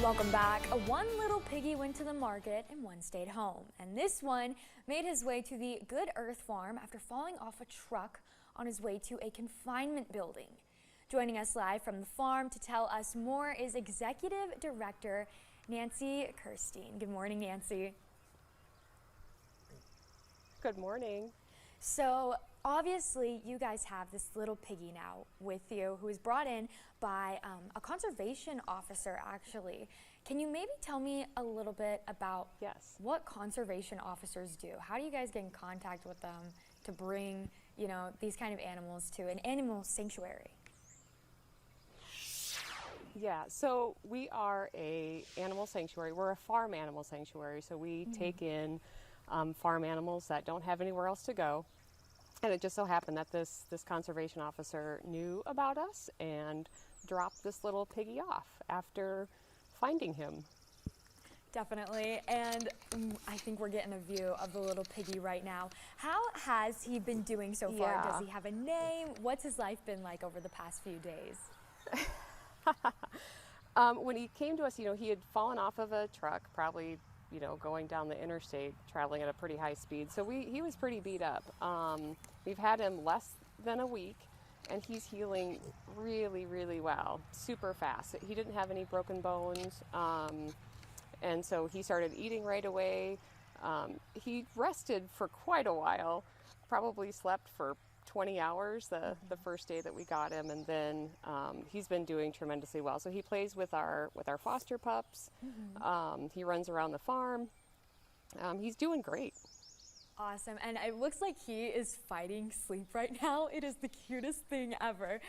Welcome back. One little piggy went to the market and one stayed home. And this one made his way to the Good Earth farm after falling off a truck on his way to a confinement building. Joining us live from the farm to tell us more is Executive Director Nancy Kirstein. Good morning, Nancy. Good morning. So obviously you guys have this little piggy now with you who was brought in by a conservation officer actually. Can you maybe tell me a little bit about what conservation officers do? How do you guys get in contact with them to bring, these kind of animals to an animal sanctuary? Yeah, so we are a animal sanctuary. We're a farm animal sanctuary, so we take in farm animals that don't have anywhere else to go. And it just so happened that this conservation officer knew about us and dropped this little piggy off after finding him. Definitely, and I think we're getting a view of the little piggy right now. How has he been doing so far? Yeah. Does he have a name? What's his life been like over the past few days? When he came to us, he had fallen off of a truck, probably going down the interstate, traveling at a pretty high speed. So he was pretty beat up. We've had him less than a week, and he's healing really, really well, super fast. He didn't have any broken bones, and so he started eating right away. He rested for quite a while, probably slept for 20 hours the first day that we got him, and then he's been doing tremendously well. So he plays with our foster pups. He runs around the farm. He's doing great. Awesome, and it looks like he is fighting sleep right now. It is the cutest thing ever.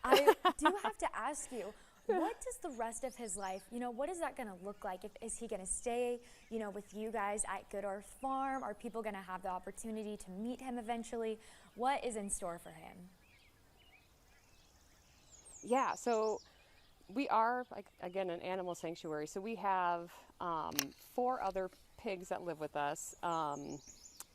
I do have to ask you, what does the rest of his life, what is that going to look like? Is he going to stay, with you guys at Good Earth Farm? Are people going to have the opportunity to meet him eventually? What is in store for him? Yeah, so we are, again, an animal sanctuary. So we have 4 other pigs that live with us,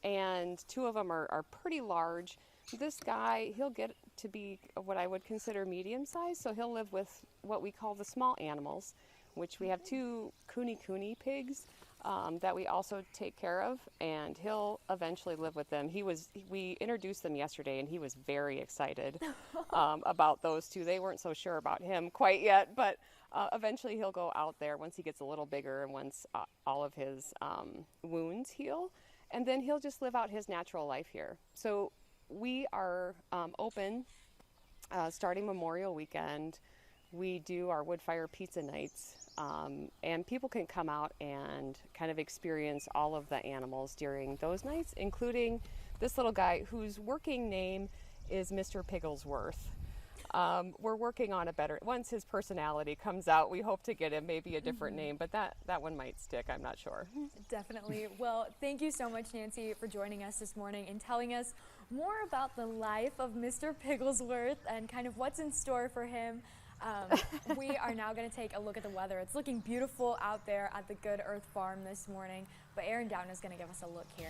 and 2 of them are pretty large. This guy, he'll get to be what I would consider medium size, so he'll live with what we call the small animals, which we have 2 kuni pigs that we also take care of, and he'll eventually live with them. We introduced them yesterday, and he was very excited about those 2. They weren't so sure about him quite yet, but eventually he'll go out there once he gets a little bigger and once all of his wounds heal, and then he'll just live out his natural life here. So we are open starting Memorial Weekend. We do our wood fire pizza nights, and people can come out and kind of experience all of the animals during those nights, including this little guy whose working name is Mr. Pigglesworth. We're working on a better, once his personality comes out, we hope to get him maybe a different name, but that one might stick, I'm not sure. Definitely. Well, thank you so much, Nancy, for joining us this morning and telling us more about the life of Mr. Pigglesworth and kind of what's in store for him. We are now going to take a look at the weather. It's looking beautiful out there at the Good Earth Farm this morning, but Aaron Down is going to give us a look here.